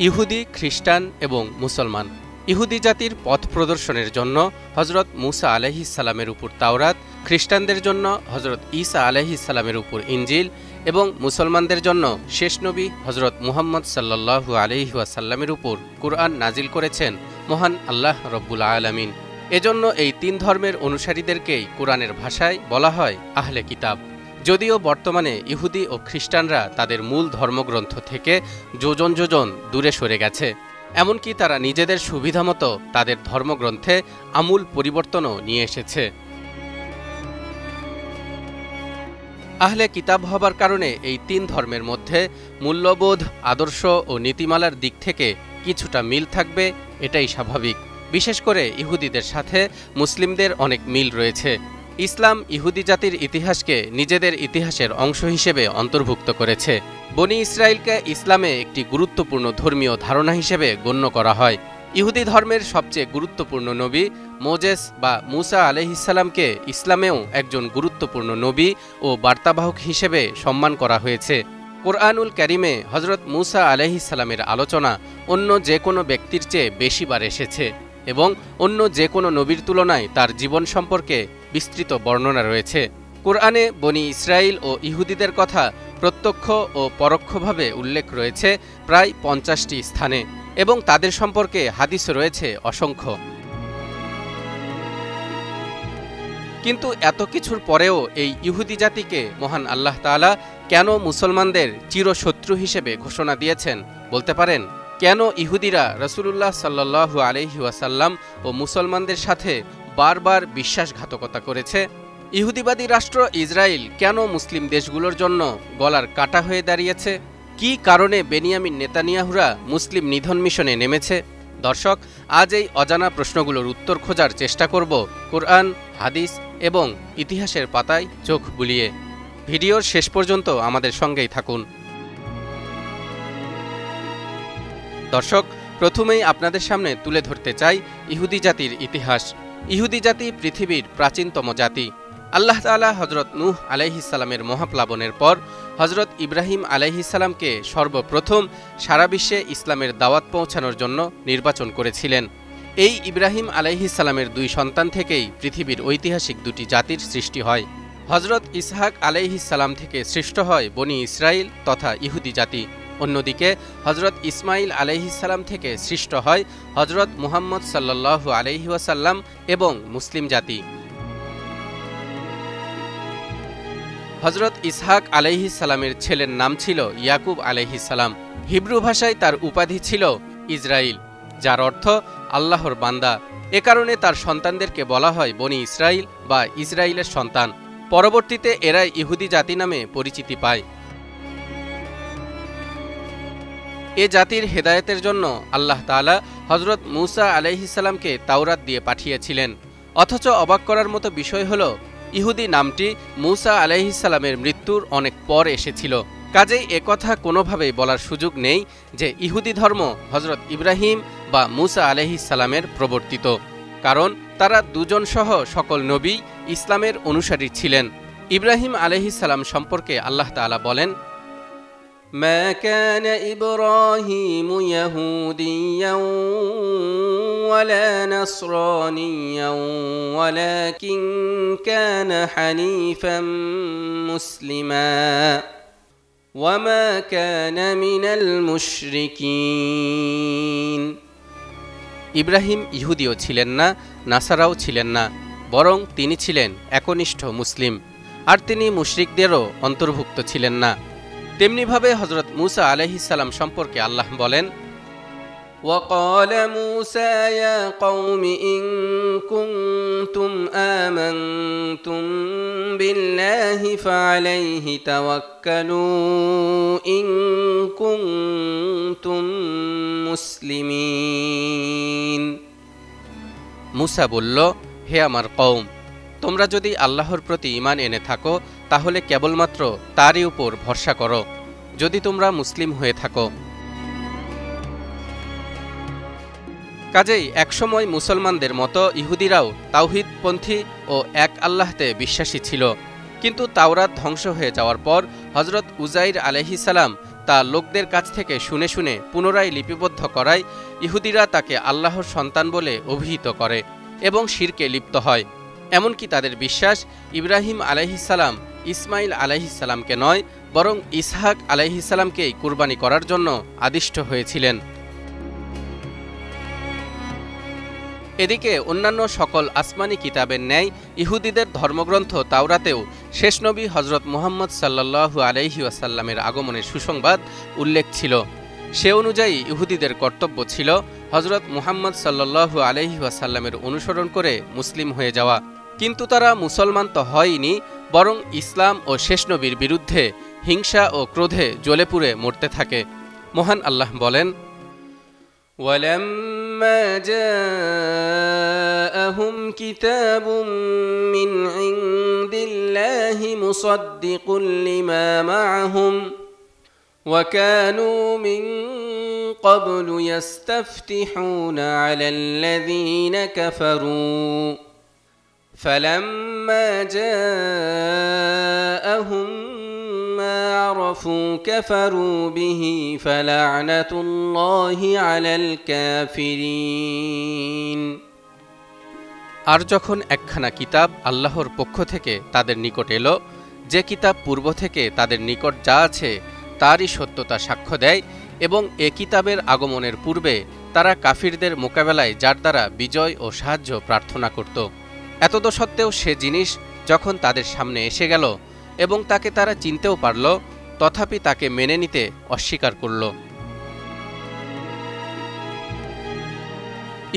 ইহুদি, খ্রিস্টান এবং মুসলমান। ইহুদি জাতির পথ প্রদর্শনের জন্য হজরত মুসা আলাইহিসসালামের উপর তাওরাত, খ্রিস্টানদের জন্য হজরত ঈসা আলাইহিসসালামের উপর ইনজিল এবং মুসলমানদের জন্য শেষ নবী হজরত মুহাম্মদ সাল্লাল্লাহু আলাইহি ওয়াসাল্লামের উপর কুরআন নাজিল করেছেন মহান আল্লাহ রব্বুল আলামিন। এজন্য এই তিন ধর্মের অনুসারীদেরকেই কুরআনের ভাষায় বলা হয় আহলে কিতাব। যদিও বর্তমানে ইহুদি ও খ্রিস্টানরা তাদের মূল ধর্মগ্রন্থ থেকে যোজন যোজন দূরে সরে গেছে, এমনকি তারা নিজেদের সুবিধামতো তাদের ধর্মগ্রন্থে আমূল পরিবর্তনও নিয়ে এসেছে। আহলে কিতাব হবার কারণে এই তিন ধর্মের মধ্যে মূল্যবোধ, আদর্শ ও নীতিমালার দিক থেকে কিছুটা মিল থাকবে, এটাই স্বাভাবিক। বিশেষ করে ইহুদিদের সাথে মুসলিমদের অনেক মিল রয়েছে। ইসলাম ইহুদি জাতির ইতিহাসকে নিজেদের ইতিহাসের অংশ হিসেবে অন্তর্ভুক্ত করেছে। বনি ইসরায়েলকে ইসলামে একটি গুরুত্বপূর্ণ ধর্মীয় ধারণা হিসেবে গণ্য করা হয়। ইহুদি ধর্মের সবচেয়ে গুরুত্বপূর্ণ নবী মোজেস বা মুসা আলাইহিসসালামকে ইসলামেও একজন গুরুত্বপূর্ণ নবী ও বার্তাবাহক হিসেবে সম্মান করা হয়েছে। কোরআনুল কারিমে হজরত মুসা আলাইহিসসালামের আলোচনা অন্য যে কোনো ব্যক্তির চেয়ে বেশিবার এসেছে এবং অন্য যে কোনো নবীর তুলনায় তার জীবন সম্পর্কে বিস্তৃত বর্ণনা রয়েছে। কোরআনে বনি ইসরায়েল ও ইহুদিদের কথা প্রত্যক্ষ ও পরোক্ষভাবে উল্লেখ রয়েছে প্রায় 50টি স্থানে এবং তাদের সম্পর্কে হাদিস রয়েছে অসংখ্য। কিন্তু এত কিছুর পরেও এই ইহুদি জাতিকে মহান আল্লাহ তাআলা কেন মুসলমানদের চিরশত্রু হিসেবে ঘোষণা দিয়েছেন বলতে পারেন? কেন ইহুদিরা রাসূলুল্লাহ সাল্লাল্লাহু আলাইহি ওয়াসাল্লাম ও মুসলমানদের সাথে বারবার বিশ্বাসঘাতকতা করেছে? ইহুদিবাদী রাষ্ট্র ইসরায়েল কেন মুসলিম দেশগুলোর জন্য গলার কাটা হয়ে দাঁড়িয়েছে? কী কারণে বেনিয়ামিন নেতানিয়াহুরা মুসলিম নিধন মিশনে নেমেছে? দর্শক, আজ এই অজানা প্রশ্নগুলোর উত্তর খোঁজার চেষ্টা করব কোরআন, হাদিস এবং ইতিহাসের পাতায় চোখ বুলিয়ে। ভিডিওর শেষ পর্যন্ত আমাদের সঙ্গেই থাকুন। দর্শক, প্রথমেই আপনাদের সামনে তুলে ধরতে চাই ইহুদি জাতির ইতিহাস। ইহুদি জাতি পৃথিবীর প্রাচীনতম জাতি। আল্লাহ তাআলা হজরত নূহ আলাইহিসসালামের মহাপ্লাবনের পর হজরত ইব্রাহিম আলাইহিসসালামকে সর্বপ্রথম সারা বিশ্বে ইসলামের দাওয়াত পৌঁছানোর জন্য নির্বাচন করেছিলেন। এই ইব্রাহিম আলাইহিসসালামের দুই সন্তান থেকেই পৃথিবীর ঐতিহাসিক দুটি জাতির সৃষ্টি হয়। হজরত ইসহাক আলাইহিসসালাম থেকে সৃষ্ট হয় বনি ইসরায়েল তথা ইহুদি জাতি। অন্যদিকে হজরত ইসমাইল আলাইহিসসালাম থেকে সৃষ্ট হয় হজরত মুহাম্মদ সাল্লাল্লাহু আলাইহি ওয়াসাল্লাম এবং মুসলিম জাতি। হজরত ইসহাক আলাইহিসসালামের ছেলের নাম ছিল ইয়াকুব আলাইহিসসালাম। হিব্রু ভাষায় তার উপাধি ছিল ইসরাইল, যার অর্থ আল্লাহর বান্দা। এ কারণে তার সন্তানদেরকে বলা হয় বনি ইসরাইল বা ইসরাইলের সন্তান। পরবর্তীতে এরাই ইহুদি জাতি নামে পরিচিতি পায়। এ জাতির হেদায়েতের জন্য আল্লাহ তাআলা হজরত মুসা আলাইহিসসালামকে তাওরাত দিয়ে পাঠিয়েছিলেন। অথচ অবাক করার মতো বিষয় হল, ইহুদি নামটি মুসা আলাইহিসসালামের মৃত্যুর অনেক পর এসেছিল। কাজেই একথা কোনোভাবেই বলার সুযোগ নেই যে ইহুদি ধর্ম হজরত ইব্রাহিম বা মুসা আলাইহিসসালামের প্রবর্তিত, কারণ তারা দুজন সহ সকল নবী ইসলামের অনুসারী ছিলেন। ইব্রাহিম আলাইহিসসালাম সম্পর্কে আল্লাহ তাআলা বলেন, মা কানা ইব্রাহিমু ইয়াহুদিয়্যান ওয়ালা নাসরানিয়্যান ওয়ালাকিন কানা হানিফাম মুসলিমা ওয়া মা কানা মিনাল মুশরিকিন। ইব্রাহিম ইহুদিও ছিলেন না, নাসারাও ছিলেন না, বরং তিনি ছিলেন একনিষ্ঠ মুসলিম, আর তিনি মুশরিকদেরও অন্তর্ভুক্ত ছিলেন না। তেমনিভাবে হজরত মুসা আলাইহিসসালাম সম্পর্কে আল্লাহ বলেন, وقال موسى يا قوم إن كنتم آمنتم بالله فعليه توكلوا إن كنتم মুসলিমিন। মুসা বলল, হে আমার কওম, তোমরা যদি আল্লাহর প্রতি ঈমান এনে থাকো তাহলে কেবলমাত্র তারই উপর ভরসা করো, যদি তোমরা মুসলিম হয়ে থাকো। কাজেই একসময় মুসলমানদের মতো ইহুদিরাও তাওহীদপন্থী ও এক আল্লাহতে বিশ্বাসী ছিল। কিন্তু তাওরাত ধ্বংস হয়ে যাওয়ার পর হজরত উজাইর আলাইহিসসালাম তা লোকদের কাছ থেকে শুনে শুনে পুনরায় লিপিবদ্ধ করায় ইহুদিরা তাকে আল্লাহর সন্তান বলে অভিহিত করে এবং শিরকে লিপ্ত হয়। এমনকি তাদের বিশ্বাস ইব্রাহিম আলাইহিসসালাম ইসমাইল আলাইহিসসালামকে নয় বরং ইসহাক আলাইহিসসালামকেই কুরবানি করার জন্য আদিষ্ট হয়েছিলেন। এদিকে অন্যান্য সকল আসমানি কিতাবের ন্যায় ইহুদিদের ধর্মগ্রন্থ তাওরাতেও শেষ নবী হজরত মুহাম্মদ সাল্লাল্লাহু আলাইহি ওয়াসাল্লামের আগমনের সুসংবাদ উল্লেখ ছিল। সে অনুযায়ী ইহুদিদের কর্তব্য ছিল হজরত মুহাম্মদ সাল্লাল্লাহু আলাইহি ওয়াসাল্লামের অনুসরণ করে মুসলিম হয়ে যাওয়া। কিন্তু তারা মুসলমান তো হয়নি, বরং ইসলাম ও শেষ নবীর বিরুদ্ধে হিংসা ও ক্রোধে জ্বলে পুড়ে মরতে থাকে। মহান আল্লাহ বলেন, وَلَمَّا جَاءَهُمْ كِتَابٌ مِّنْ عِندِ اللَّهِ مُصَدِّقٌ لِّمَا مَعَهُمْ وَكَانُوا مِن قَبْلُ يَسْتَفْتِحُونَ عَلَى الَّذِينَ كَفَرُوا فَلَمَّا جَاءَهُم مَّا عَرَفُوا كَفَرُوا بِهِ فَلَعْنَةُ اللَّهِ عَلَى الْكَافِرِينَ। আর যখন একখানা কিতাব আল্লাহর পক্ষ থেকে তাদের নিকট এলো, যে কিতাব পূর্ব থেকে তাদের নিকট যা আছে তারই সত্যতা সাক্ষ্য দেয়, এবং এ কিতাবের আগমনের পূর্বে তারা কাফিরদের মোকাবেলায় যার দ্বারা বিজয় ও সাহায্য প্রার্থনা করত, এতদসত্ত্বেও সে জিনিস যখন তাদের সামনে এসে গেল এবং তাকে তারা চিনতেও পারল, তথাপি তাকে মেনে নিতে অস্বীকার করল।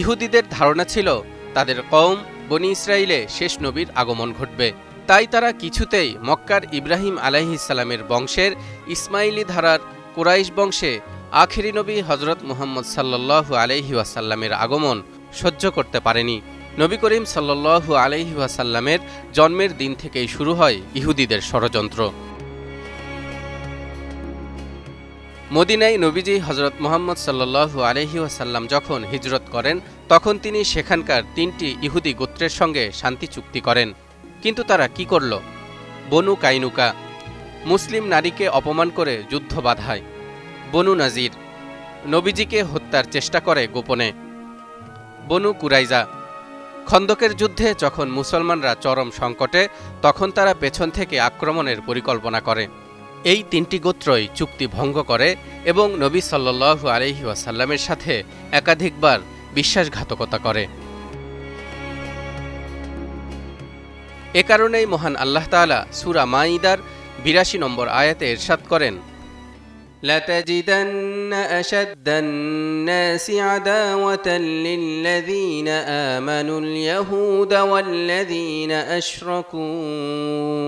ইহুদিদের ধারণা ছিল তাদের কওম বনি ইসরাইলে শেষ নবীর আগমন ঘটবে, তাই তারা কিছুতেই মক্কার ইব্রাহিম আলাইহিসসালামের বংশের ইসমাইলি ধারার কুরাইশ বংশে আখিরি নবী হজরত মুহাম্মদ সাল্লাল্লাহু আলাইহি ওয়াসাল্লামের আগমন সহ্য করতে পারেনি। নবী করিম সাল্লাল্লাহু আলাইহি ওয়াসাল্লামের জন্মের দিন থেকেই শুরু হয় ইহুদিদের ষড়যন্ত্র। মদিনায় নবীজি হজরত মুহাম্মদ সাল্লাল্লাহু আলাইহি ওয়াসাল্লাম যখন হিজরত করেন, তখন তিনি সেখানকার ৩টি ইহুদি গোত্রের সঙ্গে শান্তি চুক্তি করেন। কিন্তু তারা কি করল? বনু কাইনুকা মুসলিম নারীকে অপমান করে যুদ্ধ বাধায়। বনু নাজির নবীজিকে হত্যার চেষ্টা করে গোপনে। বনু কুরাইজা খন্দকের যুদ্ধে যখন মুসলমানরা চরম সংকটে, তখন তারা পেছন থেকে আক্রমণের পরিকল্পনা করে। এই ৩টি গোত্রই চুক্তি ভঙ্গ করে এবং নবী সাল্লাল্লাহু আলাইহি ওয়াসাল্লামের সাথে একাধিকবার বিশ্বাসঘাতকতা করে। এ কারণেই মহান আল্লাহ তাআলা সূরা মাঈদার ৮২ নম্বর আয়াতে ইরশাদ করেন, لَتَجِدَنَّ أَشَدَّ النَّاسِ عَدَاوَةً لِلَّذِينَ آمَنُوا الْيَهُودَ وَالَّذِينَ أَشْرَكُوا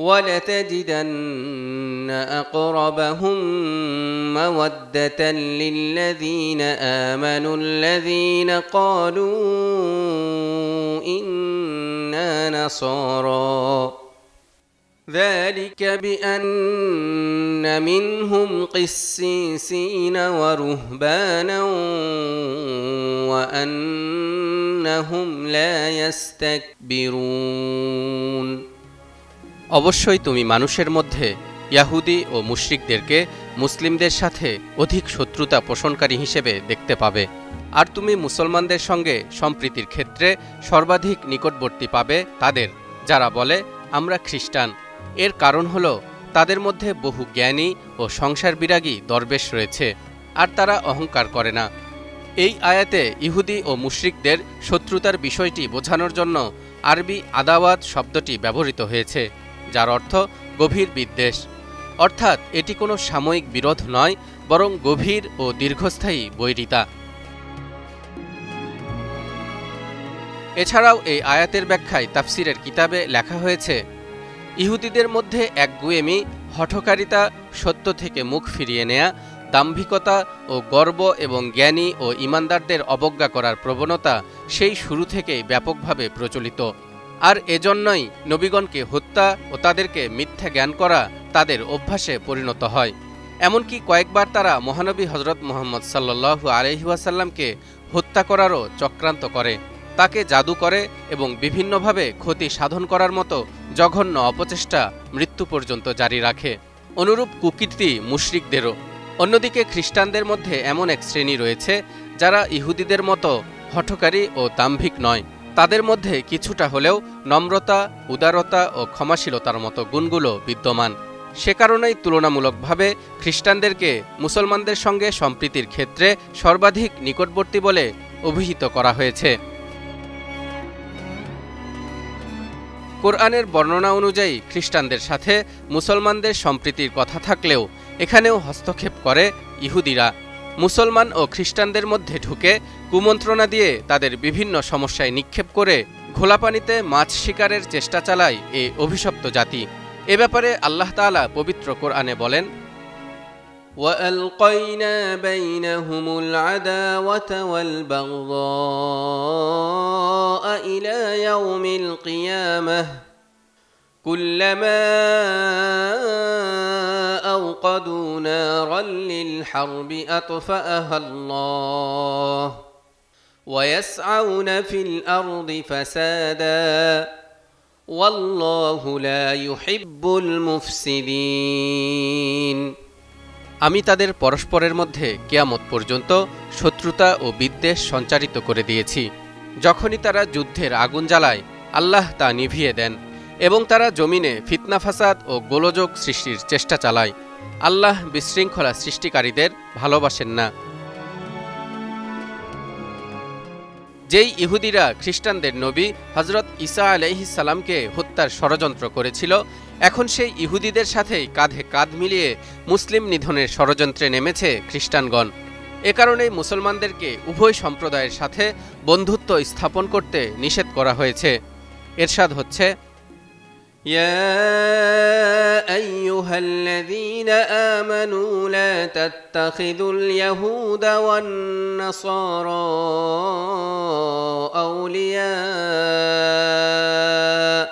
وَلَتَجِدَنَّ أَقْرَبَهُم مَّوَدَّةً لِلَّذِينَ آمَنُوا الَّذِينَ قَالُوا إِنَّا نَصَارَى ذلك بأن منهم قسيسين ورهبانا وأنهم لا يستكبرون। অবশ্যই তুমি মানুষের মধ্যে ইয়াহুদি ও মুশরিকদেরকে মুসলিমদের সাথে অধিক শত্রুতা পোষণকারী হিসেবে দেখতে পাবে, আর তুমি মুসলমানদের সঙ্গে সম্প্রীতির ক্ষেত্রে সর্বাধিক নিকটবর্তী পাবে তাদের, যারা বলে আমরা খ্রিস্টান। এর কারণ হল তাদের মধ্যে বহু জ্ঞানী ও সংসার বিরাগী দরবেশ রয়েছে, আর তারা অহংকার করে না। এই আয়াতে ইহুদি ও মুশরিকদের শত্রুতার বিষয়টি বোঝানোর জন্য আরবি আদাওয়াত শব্দটি ব্যবহৃত হয়েছে, যার অর্থ গভীর বিদ্বেষ। অর্থাৎ এটি কোনো সাময়িক বিরোধ নয়, বরং গভীর ও দীর্ঘস্থায়ী বৈরিতা। এছাড়াও এই আয়াতের ব্যাখ্যায় তাফসিরের কিতাবে লেখা হয়েছে, ইহুদিদের মধ্যে একগুঁয়েমি, হঠকারিতা, সত্য থেকে মুখ ফিরিয়ে নেয়া, দাম্ভিকতা ও গর্ব এবং জ্ঞানী ও ঈমানদারদের অবজ্ঞা করার প্রবণতা সেই শুরু থেকেই ব্যাপকভাবে প্রচলিত। আর এজন্যই নবীগণকে হত্যা ও তাদেরকে মিথ্যা জ্ঞান করা তাদের অভ্যাসে পরিণত হয়। এমনকি কয়েকবার তারা মহানবী হজরত মুহাম্মদ সাল্লাল্লাহু আলাইহি ওয়াসাল্লামকে হত্যা করারও চক্রান্ত করে, তাকে জাদু করে এবং বিভিন্নভাবে ক্ষতি সাধন করার মতো জঘন্য অপচেষ্টা মৃত্যু পর্যন্ত জারি রাখে। অনুরূপ কুকীর্তি মুশরিকদেরও। অন্যদিকে খ্রিস্টানদের মধ্যে এমন এক শ্রেণী রয়েছে যারা ইহুদিদের মতো হঠকারী ও দাম্ভিক নয়। তাদের মধ্যে কিছুটা হলেও নম্রতা, উদারতা ও ক্ষমাশীলতার মতো গুণগুলো বিদ্যমান। সে কারণেই তুলনামূলকভাবে খ্রিস্টানদেরকে মুসলমানদের সঙ্গে সম্প্রীতির ক্ষেত্রে সর্বাধিক নিকটবর্তী বলে অভিহিত করা হয়েছে। কোরআনের বর্ণনা অনুযায়ী খ্রিস্টানদের সাথে মুসলমানদের সম্প্রীতির কথা থাকলেও এখানেও হস্তক্ষেপ করে ইহুদিরা। মুসলমান ও খ্রিস্টানদের মধ্যে ঢুকে কুমন্ত্রণা দিয়ে তাদের বিভিন্ন সমস্যায় নিক্ষেপ করে ঘোলাপানিতে মাছ শিকারের চেষ্টা চালায় এই অভিশপ্ত জাতি। এ ব্যাপারে আল্লাহ তাআলা পবিত্র কোরআনে বলেন, وَأَلْقَيْنَا بَيْنَهُمُ الْعَدَاوَةَ وَالْبَغْضَاءَ إِلَى يَوْمِ الْقِيَامَةِ كُلَّمَا أَوْقَدُوا نَارًا لِلْحَرْبِ أَطْفَأَهَا اللَّهُ وَيَسْعَوْنَ فِي الْأَرْضِ فَسَادًا وَاللَّهُ لَا يُحِبُّ الْمُفْسِدِينَ। আমি তাদের পরস্পরের মধ্যে কিয়ামত পর্যন্ত শত্রুতা ও বিদ্বেষ সঞ্চারিত করে দিয়েছি। যখনই তারা যুদ্ধের আগুন জ্বালায়, আল্লাহ তা নিভিয়ে দেন এবং তারা জমিনে ফিতনা ফাসাদ ও গোলযোগ সৃষ্টির চেষ্টা চালায়। আল্লাহ বিশৃঙ্খলা সৃষ্টিকারীদের ভালোবাসেন না। যেই ইহুদিরা খ্রিস্টানদের নবী হজরত ঈসা আলাইহিস সালামকে হত্যার ষড়যন্ত্র করেছিল, এখন সেই ইহুদিদের সাথেই কাঁধে কাঁধ মিলিয়ে মুসলিম নিধনের ষড়যন্ত্রে নেমেছে খ্রিস্টানগণ। এ কারণেই মুসলমানদেরকে উভয় সম্প্রদায়ের সাথে বন্ধুত্ব স্থাপন করতে নিষেধ করা হয়েছে। এরশাদ হচ্ছে, يا أيها الذين آمنوا لا تتخذوا اليهود والنصارى أولياء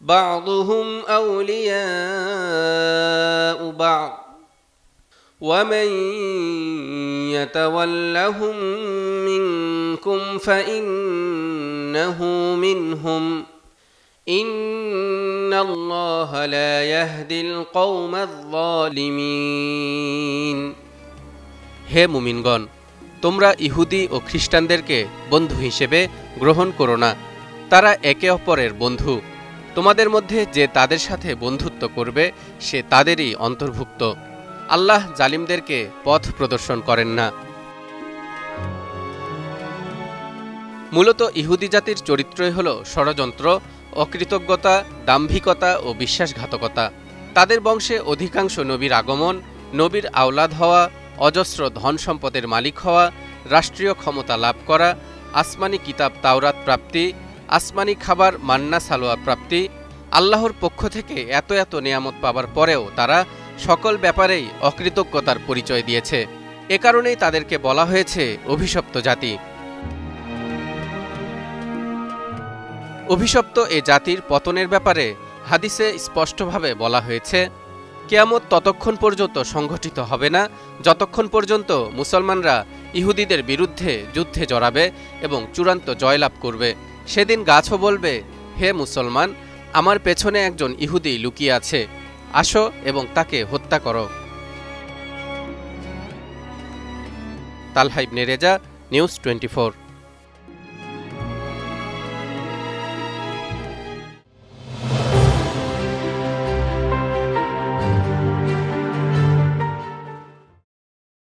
بعضهم أولياء بعض ومن يتولهم منكم فإنه منهم إن الله لا يهدي القوم الظالمين। হে মুমিনগণ, তোমরা ইহুদি ও খ্রিস্টানদেরকে বন্ধু হিসেবে গ্রহণ করো না। তারা একে অপরের বন্ধু। তোমাদের মধ্যে যে তাদের সাথে বন্ধুত্ব করবে সে তাদেরই অন্তর্ভুক্ত। আল্লাহ জালিমদেরকে পথ প্রদর্শন করেন না। মূলত ইহুদি জাতির চরিত্রই হল ষড়যন্ত্র, অকৃতজ্ঞতা, দাম্ভিকতা ও বিশ্বাসঘাতকতা। তাদের বংশে অধিকাংশ নবীর আগমন, নবীর আওলাদ হওয়া, অজস্র ধন সম্পদের মালিক হওয়া, রাষ্ট্রীয় ক্ষমতা লাভ করা, আসমানি কিতাব তাওরাত প্রাপ্তি, আসমানি খাবার মান্না সালোয়া প্রাপ্তি, আল্লাহর পক্ষ থেকে এত এত নেয়ামত পাবার পরেও তারা সকল ব্যাপারেই অকৃতজ্ঞতার পরিচয় দিয়েছে। এ কারণেই তাদেরকে বলা হয়েছে অভিশপ্ত জাতি। অভিশপ্ত এ জাতির পতনের ব্যাপারে হাদিসে স্পষ্টভাবে বলা হয়েছে, কিয়ামত ততক্ষণ পর্যন্ত সংঘটিত হবে না যতক্ষণ পর্যন্ত মুসলমানরা ইহুদিদের বিরুদ্ধে যুদ্ধে জড়াবে এবং চূড়ান্ত জয়লাভ করবে। সেদিন গাছও বলবে, হে মুসলমান, আমার পেছনে একজন ইহুদি লুকিয়ে আছে, আসো এবং তাকে হত্যা করো। তালহা ইবনে রেজা, নিউজ 24।